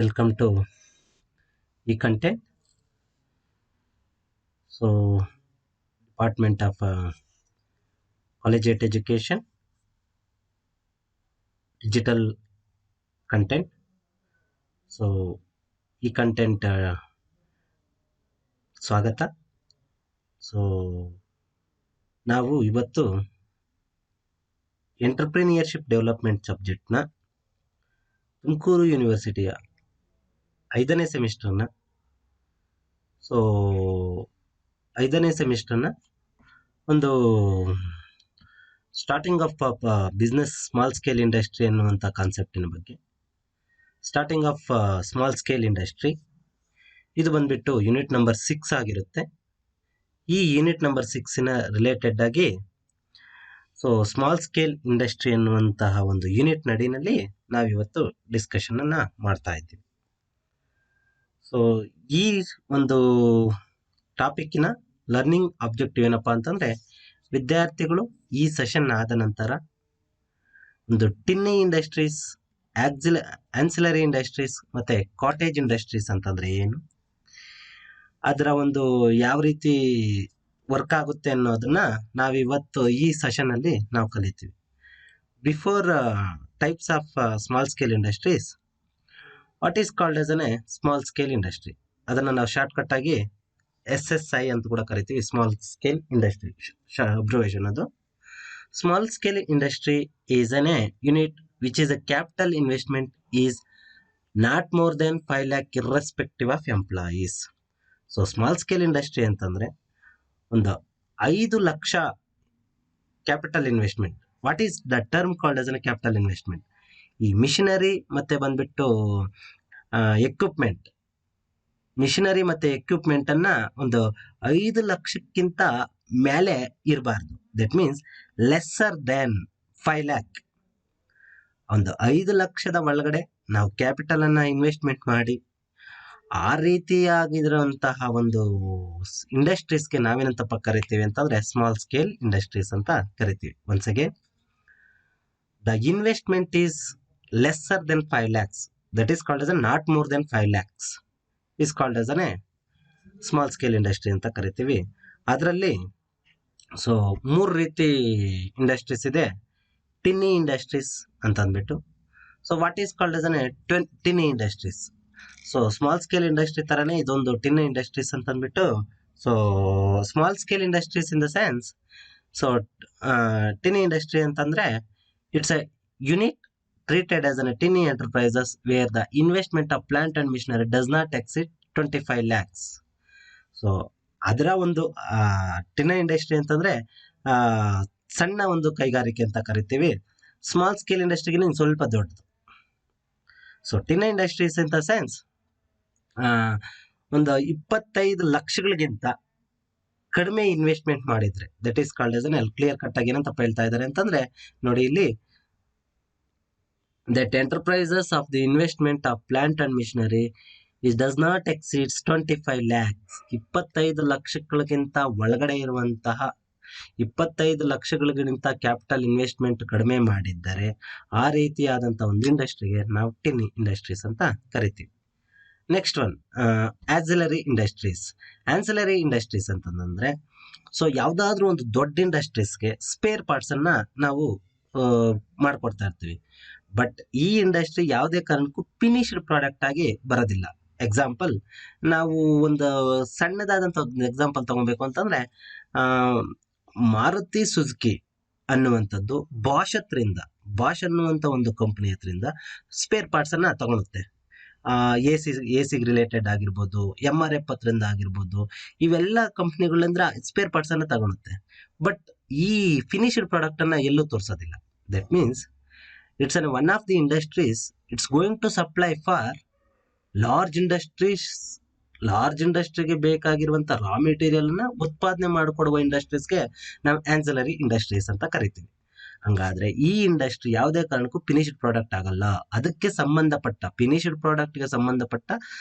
Welcome to e-content. So, Department of Collegiate Education, Digital Content. So, e-content ಸ್ವಾಗತ. So ನಾವು ಇವತ್ತು entrepreneurship development ಸಬ್ಜೆಕ್ಟ್ನ Tumakuru ಯೂನಿವರ್ಸಿಟಿಯ 5ನೇ ಸೆಮಿಸ್ಟರ್ನ so 5ನೇ ಸೆಮಿಸ್ಟರ್ನ ಒಂದು starting of business small scale industry ಅನ್ನುವಂಥ ಕಾನ್ಸೆಪ್ಟಿನ ಬಗ್ಗೆ starting of small scale industry ಇದು ಬಂದ್ಬಿಟ್ಟು ಯೂನಿಟ್ ನಂಬರ್ 6 ಆಗಿರುತ್ತೆ. ಈ ಯೂನಿಟ್ ನಂಬರ್ 6ನ ರಿಲೇಟೆಡ್ ಆಗಿ ಸೊ ಸ್ಮಾಲ್ ಸ್ಕೇಲ್ ಇಂಡಸ್ಟ್ರಿ ಅನ್ನುವಂತಹ ಒಂದು ಯೂನಿಟ್ ನಡಿನಲ್ಲಿ ನಾವಿವತ್ತು ಡಿಸ್ಕಷನ್ ಅನ್ನ ಮಾಡ್ತಾ ಇದ್ದೀವಿ. ಸೊ ಈ ಒಂದು ಟಾಪಿಕ್ಕಿನ ಲರ್ನಿಂಗ್ ಆಬ್ಜೆಕ್ಟಿವ್ ಏನಪ್ಪಾ ಅಂತಂದ್ರೆ ವಿದ್ಯಾರ್ಥಿಗಳು ಈ ಸೆಷನ್ ಆದ ನಂತರ ಒಂದು ಟಿನ್ನಿ ಇಂಡಸ್ಟ್ರೀಸ್, ಆನ್ಸಿಲರಿ ಇಂಡಸ್ಟ್ರೀಸ್ ಮತ್ತೆ ಕಾಟೇಜ್ ಇಂಡಸ್ಟ್ರೀಸ್ ಅಂತಂದ್ರೆ ಏನು, ಅದರ ಒಂದು ಯಾವ ರೀತಿ ವರ್ಕ್ ಆಗುತ್ತೆ ಅನ್ನೋದನ್ನ ನಾವಿವತ್ತು ಈ ಸೆಷನ್ ಅಲ್ಲಿ ನಾವು ಕಲಿತೀವಿ. Before types of small scale industries, what is called as A small scale industry, ಅದನ್ನ ನಾವು ಶಾರ್ಟ್ ಕಟ್ ಆಗಿ SSI ಅಂತ ಕೂಡ ಕರಿತೀವಿ. ಸ್ಮಾಲ್ ಸ್ಕೇಲ್ ಇಂಡಸ್ಟ್ರಿ ಅಬ್ರಿವೇಷನ್ ಅದು. Small scale industry is A unit which is a capital investment is not more than 5 lakh irrespective of employees. So small scale industry ಅಂತಂದ್ರೆ ಒಂದು 5 lakh capital investment. What is the term called as A capital investment? ಈ missionary ಮತ್ತೆ ಬಂದ್ಬಿಟ್ಟು missionary ಮತ್ತೆ equipment ಅನ್ನ ಒಂದು 5 ಲಕ್ಷಕ್ಕಿಂತ ಮೇಲೆ ಇರಬಾರ್ದು. That means lesser then 5 lakh. ಒಂದು 5 ಲಕ್ಷದ ಒಳಗಡೆ ನಾವು ಕ್ಯಾಪಿಟಲ್ ಅನ್ನ ಇನ್ವೆಸ್ಟ್ಮೆಂಟ್ ಮಾಡಿ ಆ ರೀತಿಯಾಗಿರುವಂತಹ ಒಂದು ಇಂಡಸ್ಟ್ರೀಸ್ಗೆ ನಾವೇನಂತಪ್ಪ ಕರಿತೀವಿ ಅಂತಂದ್ರೆ ಸ್ಮಾಲ್ ಸ್ಕೇಲ್ ಇಂಡಸ್ಟ್ರೀಸ್ ಅಂತ ಕರಿತೀವಿ. Once again, the investment is lesser then 5 lakhs, that is called as not more than 5 lakhs is called as a small scale industry ಅಂತ ಕರಿತೀವಿ. ಅದರಲ್ಲಿ ಸೊ 3 ರೀತಿ ಇಂಡಸ್ಟ್ರೀಸ್ ಇದೆ. ಟಿನ್ನಿ ಇಂಡಸ್ಟ್ರೀಸ್ ಅಂತ ಅಂದ್ಬಿಟ್ಟು, so what is called as tiny industries. So small scale industry ತರನೇ ಇದೊಂದು tiny industries ಅಂತ ಅಂದ್ಬಿಟ್ಟು. So small scale industries in the sense, so tiny industry ಅಂತಂದ್ರೆ it's a unit treated as a tiny enterprises where the investment of plant and machinery does not exceed 25 lakhs. So ಅದರ ಒಂದು ಟಿನ್ನ industry ಅಂತಂದ್ರೆ ಸಣ್ಣ ಒಂದು ಕೈಗಾರಿಕೆ ಅಂತ ಕರಿತೀವಿ. Small scale ಇಂಡಸ್ಟ್ರಿಗೆ ಸ್ವಲ್ಪ ದೊಡ್ಡದು. So tiny industries in the sense ಒಂದು 25 ಲಕ್ಷಗಳಿಗಿಂತ ಕಡಿಮೆ ಇನ್ವೆಸ್ಟ್ಮೆಂಟ್ ಮಾಡಿದ್ರೆ ದಟ್ ಈಸ್ ಕಾಲ್ಡ್ ಆಸ್ ಅಲ್ಲಿ ಕ್ಲಿಯರ್ ಕಟ್ ಆಗಿ ಏನಂತ ಹೇಳ್ತಾ ಇದ್ದಾರೆ ಅಂತಂದ್ರೆ ನೋಡಿ ಇಲ್ಲಿ, that enterprises of the investment of plant and machinery is does not exceeds 25 lakhs. 25 ಲಕ್ಷಗಳಿಗಿಂತ ಒಳಗಡೆ ಇರುವಂತಹ 25 ಲಕ್ಷಗಳಿಗಿಂತ ಕ್ಯಾಪಿಟಲ್ ಇನ್ವೆಸ್ಟ್ಮೆಂಟ್ ಕಡಿಮೆ ಮಾಡಿದ್ದಾರೆ ಆ ರೀತಿಯಾದಂತಹ ಒಂದು ಇಂಡಸ್ಟ್ರಿಗೆ ನಾವು ಟಿನ್ನಿ ಇಂಡಸ್ಟ್ರೀಸ್ ಅಂತ ಕರಿತೀವಿ. Next one ancillary industries. Ancillary industries ಅಂತಂದ್ರೆ ಸೊ ಯಾವ್ದಾದ್ರು ಒಂದು ದೊಡ್ಡ ಇಂಡಸ್ಟ್ರೀಸ್ಗೆ ಸ್ಪೇರ್ ಪಾರ್ಟ್ಸ್ ಅನ್ನ ನಾವು ಮಾಡ್ಕೊಡ್ತಾ ಇರ್ತೀವಿ. ಬಟ್ ಈ ಇಂಡಸ್ಟ್ರಿ ಯಾವುದೇ ಕಾರಣಕ್ಕೂ ಫಿನಿಶ್ಡ್ ಪ್ರಾಡಕ್ಟ್ ಆಗಿ ಬರೋದಿಲ್ಲ. ಎಕ್ಸಾಂಪಲ್, ನಾವು ಒಂದು ಸಣ್ಣದಾದಂಥ ಒಂದು ಎಕ್ಸಾಂಪಲ್ ತಗೋಬೇಕು ಅಂತಂದ್ರೆ ಮಾರುತಿ ಸುಜುಕಿ ಅನ್ನುವಂಥದ್ದು ಬಾಷ್ ಅನ್ನುವಂಥ ಒಂದು ಕಂಪನಿ ಹತ್ರಿಂದ ಸ್ಪೇರ್ ಪಾರ್ಟ್ಸ್ ಅನ್ನ ತಗೊಳುತ್ತೆ. ಎಸಿಗೆ ರಿಲೇಟೆಡ್ ಆಗಿರ್ಬೋದು, MRF ಹತ್ರಿಂದ ಆಗಿರ್ಬೋದು, ಇವೆಲ್ಲ ಕಂಪ್ನಿಗಳಿಂದ ಸ್ಪೇರ್ ಪಾರ್ಟ್ಸ್ ಅನ್ನ ತಗೊಳುತ್ತೆ. ಬಟ್ ಈ ಫಿನಿಶ್ಡ್ ಪ್ರಾಡಕ್ಟ್ ಅನ್ನ ಎಲ್ಲೂ ತೋರಿಸೋದಿಲ್ಲ. That means it's one of the industries, it's going to supply for large industries. Large ಇಂಡಸ್ಟ್ರಿಗೆ ಬೇಕಾಗಿರುವಂತ ರಾ ಮೆಟೀರಿಯಲ್ ನ ಉತ್ಪಾದನೆ ಮಾಡಿಕೊಡುವ ಇಂಡಸ್ಟ್ರೀಸ್ಗೆ ನಾವು ಆನ್ಸಿಲರಿ ಇಂಡಸ್ಟ್ರೀಸ್ ಅಂತ ಕರಿತೀವಿ. ಹಂಗಾದ್ರೆ ಈ ಇಂಡಸ್ಟ್ರಿ ಯಾವುದೇ ಕಾರಣಕ್ಕೂ ಫಿನಿಶ್ಡ್ ಪ್ರಾಡಕ್ಟ್ ಆಗಲ್ಲ. ಅದಕ್ಕೆ ಸಂಬಂಧಪಟ್ಟ ಫಿನಿಶ್ಡ್ ಪ್ರಾಡಕ್ಟ್ಗೆ ಸಂಬಂಧಪಟ್ಟ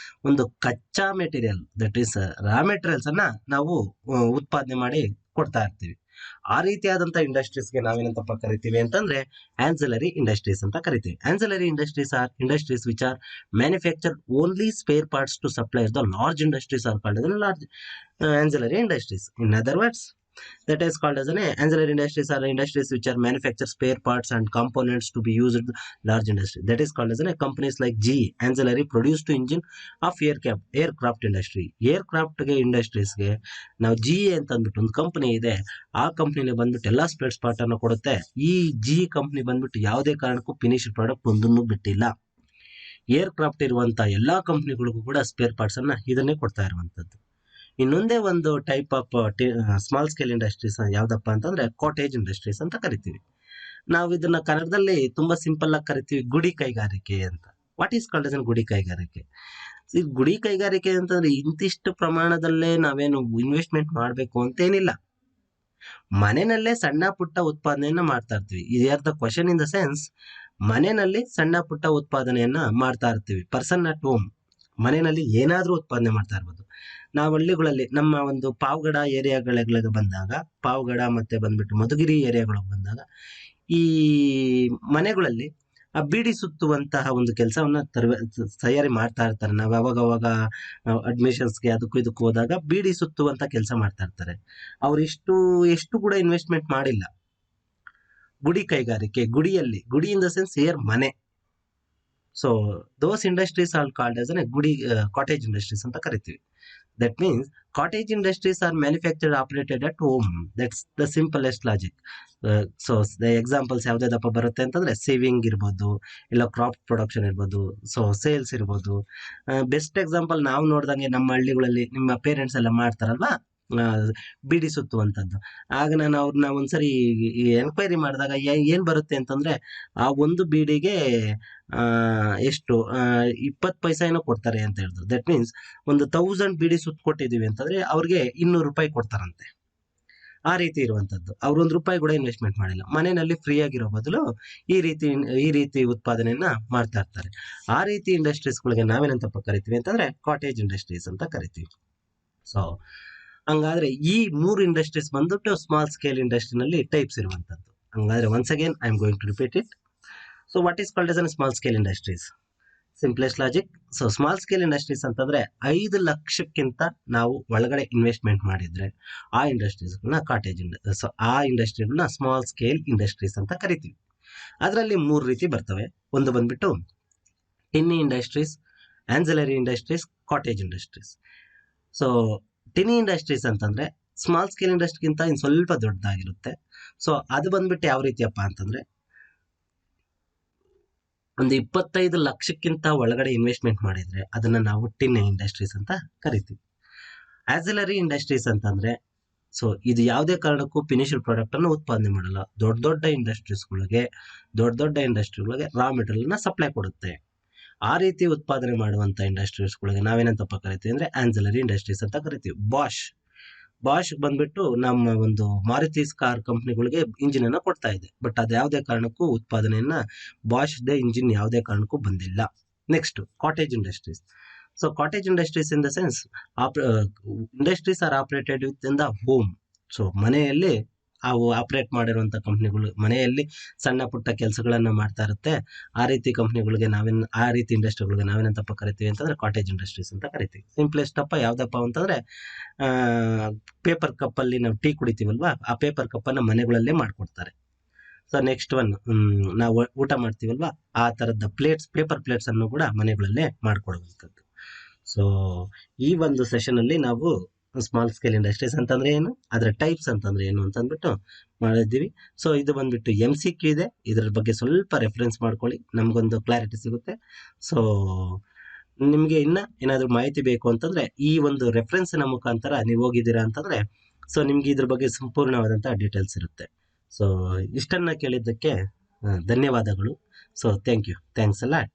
ಒಂದು ಕಚ್ಚಾ material, that is raw materials ಅನ್ನ ನಾವು ಉತ್ಪಾದನೆ ಮಾಡಿ ಕೊಡ್ತಾ ಇರ್ತೀವಿ. ಆ ರೀತಿಯಾದಂಥ ಇಂಡಸ್ಟ್ರೀಸ್ಗೆ ನಾವೇನಂತಪ್ಪ ಕರಿತೀವಿ ಅಂತಂದ್ರೆ ಆನ್ಸಿಲರಿ ಇಂಡಸ್ಟ್ರೀಸ್ ಅಂತ ಕರಿತೀವಿ. Ancillary industries are industries which are manufacture only spare parts to supply the large industries are called as large ancillary industries. In other words, that is called as an ancillary industries are industries which are manufacture spare parts and components to be used in large industry. That is called as an companies like GE ancillary produced to engine of aircraft industry. Aircraft ಗೆ industries ಗೆ ನಾವು GE ಅಂತ ಅಂದ್ಬಿಟ್ಟು ಒಂದು company ಇದೆ. ಆ ಕಂಪನಿನೇ ಬಂದ್ಬಿಟ್ಟು ಎಲ್ಲಾ ಸ್ಪೇರ್ಸ್ ಪಾರ್ಟ್ ಅನ್ನು ಕೊಡುತ್ತೆ. ಈ GE ಕಂಪನಿ ಬಂದ್ಬಿಟ್ಟು ಯಾವುದೇ ಕಾರಣಕ್ಕೂ ಫಿನಿಶ್ಡ್ ಪ್ರಾಡಕ್ಟ್ ಒಂದನ್ನು ಬಿಟ್ಟಿಲ್ಲ. ಏರ್ಕ್ರಾಫ್ಟ್ ಇರುವಂತ ಎಲ್ಲಾ ಕಂಪನಿಗಳಿಗೂ ಕೂಡ ಸ್ಪೇರ್ ಪಾರ್ಟ್ಸ್ ಅನ್ನ ಇದನ್ನೇ ಕೊಡ್ತಾ ಇರುವಂತದ್ದು. ಇನ್ನೊಂದೇ ಒಂದು type of small scale industries ಯಾವ್ದಪ್ಪ ಅಂತಂದ್ರೆ ಕಾಟೇಜ್ ಇಂಡಸ್ಟ್ರೀಸ್ ಅಂತ ಕರಿತೀವಿ. ನಾವು ಇದನ್ನ ಕನ್ನಡದಲ್ಲಿ ತುಂಬಾ ಸಿಂಪಲ್ ಆಗಿ ಕರಿತೀವಿ ಗುಡಿ ಕೈಗಾರಿಕೆ ಅಂತ. ವಾಟ್ ಈಸ್ ಕಾಲ್ಡ್ as ಗುಡಿ ಕೈಗಾರಿಕೆ? ಈ ಗುಡಿ ಕೈಗಾರಿಕೆ ಅಂತಂದ್ರೆ ಇಂತಿಷ್ಟು ಪ್ರಮಾಣದಲ್ಲೇ ನಾವೇನು ಇನ್ವೆಸ್ಟ್ಮೆಂಟ್ ಮಾಡಬೇಕು ಅಂತೇನಿಲ್ಲ. ಮನೆಯಲ್ಲೇ ಸಣ್ಣ ಪುಟ್ಟ ಉತ್ಪಾದನೆಯನ್ನ ಮಾಡ್ತಾ ಇರ್ತೀವಿ. Are the question in the sense, ಮನೆಯಲ್ಲಿ ಸಣ್ಣ ಪುಟ್ಟ ಉತ್ಪಾದನೆಯನ್ನ ಮಾಡ್ತಾ ಇರ್ತೀವಿ. ಪರ್ಸನ್ ಅಟ್ ಹೋಮ್ ಮನೆಯಲ್ಲಿ ಏನಾದ್ರೂ ಉತ್ಪಾದನೆ ಮಾಡ್ತಾ ಇರ್ಬೋದು. ನಾವು ಹಳ್ಳಿಗಳಲ್ಲಿ ನಮ್ಮ ಒಂದು ಪಾವಗಡ ಏರಿಯಾಗಳಿಗೆ ಬಂದಾಗ, ಪಾವಗಡ ಮತ್ತೆ ಬಂದ್ಬಿಟ್ಟು ಮಧುಗಿರಿ ಏರಿಯಾಗಳಿಗೆ ಬಂದಾಗ ಈ ಮನೆಗಳಲ್ಲಿ ಆ ಬೀಡಿ ಸುತ್ತುವಂತಹ ಒಂದು ಕೆಲಸವನ್ನ ತಯಾರಿ ಮಾಡ್ತಾ ಇರ್ತಾರೆ. ನಾವು ಅವಾಗ ಅಡ್ಮಿಷನ್ಸ್ಗೆ ಅದಕ್ಕೂ ಇದಕ್ಕೂ ಹೋದಾಗ ಬೀಡಿ ಸುತ್ತುವಂತ ಕೆಲಸ ಮಾಡ್ತಾ ಇರ್ತಾರೆ. ಅವ್ರು ಎಷ್ಟು ಕೂಡ ಇನ್ವೆಸ್ಟ್ಮೆಂಟ್ ಮಾಡಿಲ್ಲ. ಗುಡಿ ಕೈಗಾರಿಕೆ, ಗುಡಿ ಇನ್ ದ ಸೆನ್ಸ್ ಮನೆ. So those industries are called as ಗುಡಿ ಕಾಟೇಜ್ ಇಂಡಸ್ಟ್ರೀಸ್ ಅಂತ ಕರಿತೀವಿ. That means cottage industries are manufactured operated at home. That's the simplest logic. So examples ಯಾವ್ದಾದಪ್ಪ ಬರುತ್ತೆ ಅಂತಂದ್ರೆ ಸೇವಿಂಗ್ ಇರ್ಬೋದು, ಇಲ್ಲ ಕ್ರಾಪ್ ಪ್ರೊಡಕ್ಷನ್ ಇರ್ಬೋದು, ಸೊ ಸೇಲ್ಸ್ ಇರ್ಬೋದು. ಬೆಸ್ಟ್ ಎಕ್ಸಾಂಪಲ್ ನಾವು ನೋಡ್ದಂಗೆ ನಮ್ಮ ಹಳ್ಳಿಗಳಲ್ಲಿ ನಿಮ್ಮ ಪೇರೆಂಟ್ಸ್ ಎಲ್ಲ ಮಾಡ್ತಾರಲ್ವಾ ಬೀಡಿ ಸುತ್ತುವಂಥದ್ದು. ಆಗ ನಾನು ಅವ್ರನ್ನ ಒಂದ್ಸರಿ ಎನ್ಕ್ವೈರಿ ಮಾಡಿದಾಗ ಏನ್ ಬರುತ್ತೆ ಅಂತಂದ್ರೆ ಆ ಒಂದು ಬೀಡಿಗೆ ಎಷ್ಟು 20 ಪೈಸಾ ಏನೋ ಕೊಡ್ತಾರೆ ಅಂತ ಹೇಳಿದ್ರು. ದಟ್ ಮೀನ್ಸ್ ಒಂದು 1000 ಬೀಡಿ ಸುತ್ತ ಕೊಟ್ಟಿದೀವಿ ಅಂತಂದ್ರೆ ಅವ್ರಿಗೆ 200 ರೂಪಾಯಿ ಕೊಡ್ತಾರಂತೆ. ಆ ರೀತಿ ಇರುವಂತದ್ದು. ಅವ್ರು ₹1 ಕೂಡ ಇನ್ವೆಸ್ಟ್ಮೆಂಟ್ ಮಾಡಿಲ್ಲ. ಮನೆಯಲ್ಲಿ ಫ್ರೀ ಆಗಿರೋ ಬದಲು ಈ ರೀತಿ ಉತ್ಪಾದನೆಯನ್ನ ಮಾಡ್ತಾ ಇರ್ತಾರೆ. ಆ ರೀತಿ ಇಂಡಸ್ಟ್ರೀಸ್ಗಳಿಗೆ ನಾವೇನಂತಪ್ಪ ಕರಿತೀವಿ ಅಂತಂದ್ರೆ ಕಾಟೇಜ್ ಇಂಡಸ್ಟ್ರೀಸ್ ಅಂತ ಕರಿತೀವಿ. ಸೊ ಹಂಗಾದ್ರೆ ಈ 3 ಇಂಡಸ್ಟ್ರೀಸ್ ಬಂದ್ಬಿಟ್ಟು ಸ್ಮಾಲ್ ಸ್ಕೇಲ್ ಇಂಡಸ್ಟ್ರಿನಲ್ಲಿ ಟೈಪ್ಸ್ ಇರುವಂತದ್ದು. ಹಂಗಾದ್ರೆ once again I am going to repeat it. So what is called as small scale industries? Simplest logic. So small scale industries ಅಂತಂದ್ರೆ 5 ಲಕ್ಷಕ್ಕಿಂತ ನಾವು ಒಳಗಡೆ ಇನ್ವೆಸ್ಟ್ಮೆಂಟ್ ಮಾಡಿದ್ರೆ ಆ ಇಂಡಸ್ಟ್ರೀಸ್ಗಳನ್ನ ಸೊ ಆ ಇಂಡಸ್ಟ್ರಿಗಳನ್ನ ಸ್ಮಾಲ್ ಸ್ಕೇಲ್ ಇಂಡಸ್ಟ್ರೀಸ್ ಅಂತ ಕರಿತೀವಿ. ಅದರಲ್ಲಿ 3 ರೀತಿ ಬರ್ತವೆ. ಒಂದು ಬಂದ್ಬಿಟ್ಟು tiny industries, ancillary industries, cottage industries. So tiny industries ಅಂತಂದ್ರೆ ಸ್ಮಾಲ್ ಸ್ಕೇಲ್ ಇಂಡಸ್ಟ್ರಿಗಿಂತ ಇನ್ನು ಸ್ವಲ್ಪ ದೊಡ್ಡದಾಗಿರುತ್ತೆ. ಸೊ ಅದು ಬಂದ್ಬಿಟ್ಟು ಯಾವ ರೀತಿಯಪ್ಪ ಅಂತಂದ್ರೆ ಒಂದು 25 ಲಕ್ಷಕ್ಕಿಂತ ಒಳಗಡೆ ಇನ್ವೆಸ್ಟ್ಮೆಂಟ್ ಮಾಡಿದ್ರೆ ಅದನ್ನ ನಾವು ಟಿನ್ ಇಂಡಸ್ಟ್ರೀಸ್ ಅಂತ ಕರಿತೀವಿ. ಆನ್ಸಿಲರಿ ಇಂಡಸ್ಟ್ರೀಸ್ ಅಂತಂದ್ರೆ ಸೊ ಇದು ಯಾವುದೇ ಕಾರಣಕ್ಕೂ ಫಿನಿಶ್ಡ್ ಪ್ರಾಡಕ್ಟ್ ಅನ್ನು ಉತ್ಪಾದನೆ ಮಾಡಲ್ಲ. ದೊಡ್ಡ ಇಂಡಸ್ಟ್ರೀಸ್ಗಳಿಗೆ ರಾ ಮೆಟೀರಿಯಲ್ ನ ಸಪ್ಲೈ ಕೊಡುತ್ತೆ. ಆ ರೀತಿ ಉತ್ಪಾದನೆ ಮಾಡುವಂತ ಇಂಡಸ್ಟ್ರೀಸ್ಗಳಿಗೆ ನಾವೇನಂತಪ್ಪ ಕರಿತೀವಿ ಅಂದ್ರೆ ಆನ್ಸಿಲರಿ ಇಂಡಸ್ಟ್ರೀಸ್ ಅಂತ ಕರಿತೀವಿ. ಬಾಷ್ ಬಂದ್ಬಿಟ್ಟು ನಮ್ಮ ಒಂದು ಮಾರುತಿ ಕಾರ್ ಕಂಪ್ನಿಗಳಿಗೆ ಇಂಜಿನ್ ಅನ್ನ ಕೊಡ್ತಾ ಇದೆ. ಬಟ್ ಅದು ಯಾವುದೇ ಕಾರಣಕ್ಕೂ ಉತ್ಪಾದನೆಯನ್ನ ಬಾಷ್ ಇಂಜಿನ್ ಯಾವುದೇ ಕಾರಣಕ್ಕೂ ಬಂದಿಲ್ಲ. Next cottage industries. So cottage industries in the sense industries are operated with in the home. So ಮನೆಯಲ್ಲಿ ಅವು ಆಪರೇಟ್ ಮಾಡಿರುವಂತ ಕಂಪ್ನಿಗಳು ಮನೆಯಲ್ಲಿ ಸಣ್ಣ ಪುಟ್ಟ ಕೆಲಸಗಳನ್ನ ಮಾಡ್ತಾ ಇರುತ್ತೆ. ಆ ರೀತಿ ಕಂಪ್ನಿಗಳಿಗೆ ಆ ರೀತಿ ಇಂಡಸ್ಟ್ರಿಗಳಿಗೆ ನಾವೇನಂತಪ್ಪ ಕರಿತೀವಿ ಅಂತಂದ್ರೆ ಕಾಟೇಜ್ ಇಂಡಸ್ಟ್ರೀಸ್ ಅಂತ ಕರಿತೀವಿ. ಸಿಂಪ್ಲೆಸ್ಟ್ ಅಪ್ಪ ಯಾವ್ದಪ್ಪ ಅಂತಂದ್ರೆ ಪೇಪರ್ ಕಪ್ ಅಲ್ಲಿ ನಾವು ಟೀ ಕುಡಿತೀವಲ್ವಾ, ಆ ಪೇಪರ್ ಕಪ್ ಅನ್ನ ಮನೆಗಳಲ್ಲೇ ಮಾಡ್ಕೊಡ್ತಾರೆ. ಸೊ ನೆಕ್ಸ್ಟ್ ಒನ್, ನಾವು ಊಟ ಮಾಡ್ತೀವಲ್ವಾ, ಆ ತರದ ಪೇಪರ್ ಪ್ಲೇಟ್ಸ್ ಅನ್ನು ಕೂಡ ಮನೆಗಳಲ್ಲೇ ಮಾಡ್ಕೊಡುವಂಥದ್ದು. ಸೊ ಈ ಒಂದು ಸೆಷನ್ ಅಲ್ಲಿ ನಾವು ಸ್ಮಾಲ್ ಸ್ಕೇಲ್ ಇಂಡಸ್ಟ್ರೀಸ್ ಅಂತಂದ್ರೆ ಏನು, ಅದರ ಟೈಪ್ಸ್ ಅಂತಂದ್ರೆ ಏನು ಅಂತ ಅಂದ್ಬಿಟ್ಟು ಮಾಡಿದ್ದೀವಿ. ಸೊ ಇದು ಬಂದ್ಬಿಟ್ಟು MCQ ಇದೆ. ಇದ್ರ ಬಗ್ಗೆ ಸ್ವಲ್ಪ ರೆಫರೆನ್ಸ್ ಮಾಡ್ಕೊಳ್ಳಿ, ನಮಗೊಂದು ಕ್ಲಾರಿಟಿ ಸಿಗುತ್ತೆ. ಸೊ ನಿಮ್ಗೆ ಏನಾದ್ರು ಮಾಹಿತಿ ಬೇಕು ಅಂತಂದ್ರೆ ಈ ಒಂದು ರೆಫರೆನ್ಸ್ನ ಮುಖಾಂತರ ನೀವು ಹೋಗಿದ್ದೀರಾ ಅಂತಂದ್ರೆ ಸೊ ನಿಮ್ಗೆ ಇದ್ರ ಬಗ್ಗೆ ಸಂಪೂರ್ಣವಾದಂತಹ ಡೀಟೇಲ್ಸ್ ಇರುತ್ತೆ. ಸೊ ಇಷ್ಟನ್ನ ಕೇಳಿದ್ದಕ್ಕೆ ಧನ್ಯವಾದಗಳು. So thanks a lot.